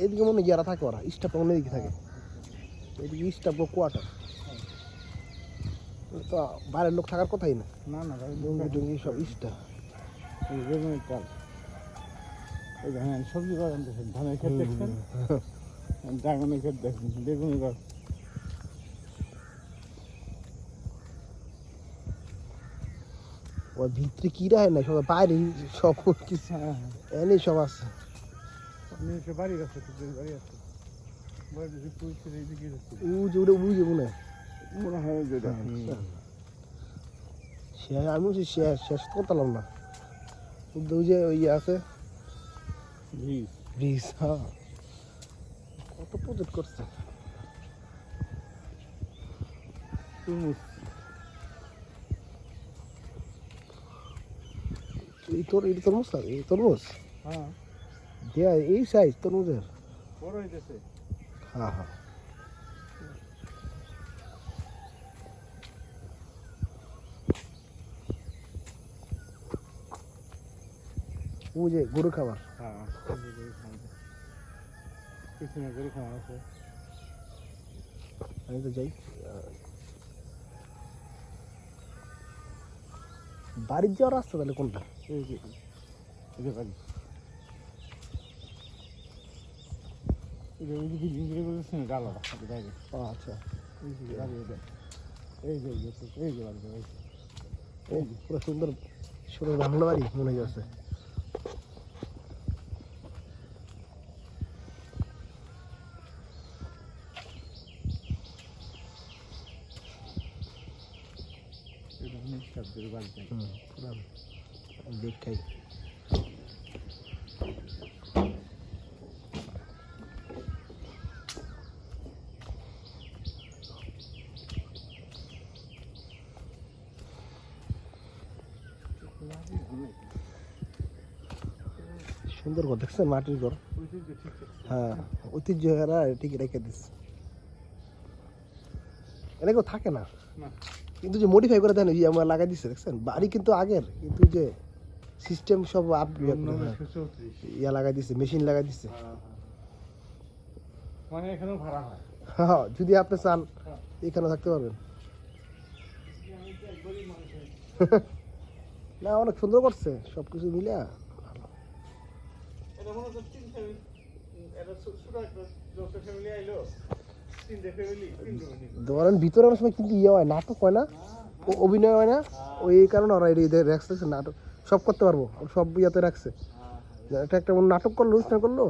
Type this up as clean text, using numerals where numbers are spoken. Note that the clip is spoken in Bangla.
এদিকে মনে গিয়ারা থাকে ওরা স্টাফ অন্যদিকে থাকে এদিকে স্টাফ কোয়ার্টার তো বাইরের লোক থাকার কথাই না না না ভাই লুঙ্গি টুঙ্গি সব স্টাফ এই বেগুনের চাল এই ধান সবজি বাগান দেখেন ধানের ক্ষেত দেখছেন ড্রাগনের ক্ষেত দেখছেন বেগুনের গাছ ওর ভিতরে কি রায় না সব বাইরে সব কিছু এনে সব আছে নিচে বাড়ি আছে বাড়ি আছে বাড়ি যদি পুলিশ এইদিকে উড়ে বুঝে মনে মনে হয় যেটা শেষ আমি বলছি শেষ শেষ করতাম না কিন্তু ওই যে ওই আছে ব্রিজ হ্যাঁ কত প্রজেক্ট করছে তরমুজ এই তরমুজ না এই তরমুজ হ্যাঁ দেয়া এই সাইজ তরমুজের বড় হইতেছে হ্যাঁ হ্যাঁ ও যে গরু খাবার হ্যাঁ পিছনে গরু খাওয়া আছে আমি তো যাই বাড়ির যাওয়ার রাস্তা তাহলে কোনটা এই যে বাড়ি ওই যে বিল্ডিং করে বলছেন ডালাটা বাইরে আচ্ছা এই যে বাড়ি এই যে বাড়ি এই যে পুরো সুন্দর সুন্দর বাংলা বাড়ি মনে যাচ্ছে দেখাই সুন্দর ঘর দেখছেন মাটির ঘর হ্যাঁ ঐতিহ্য এরা ঠিক রেখে দিচ্ছে এটা কেউ থাকে না কিন্তু যে মডিফাই করে দেন এই আমার লাগাই দিচ্ছে দেখছেন বাড়ি কিন্তু আগের কিন্তু যে সিস্টেম সব ইয়া লাগাই দিচ্ছে মেশিন লাগাই দিচ্ছে মানে এখানেও ভাড়া হয় হ্যাঁ যদি আপনি চান এখানে থাকতে পারবেন না অনেক সুন্দর করছে সবকিছু মিলে ধরেন ভিতরে অনেক সময় কিন্তু ইয়ে হয় নাটক হয় না অভিনয় হয় না ওই কারণে ওরা রাখছে নাটক সব করতে পারবো সব ইয়াতে রাখছে এটা একটা নাটক করলো অনুষ্ঠান করলো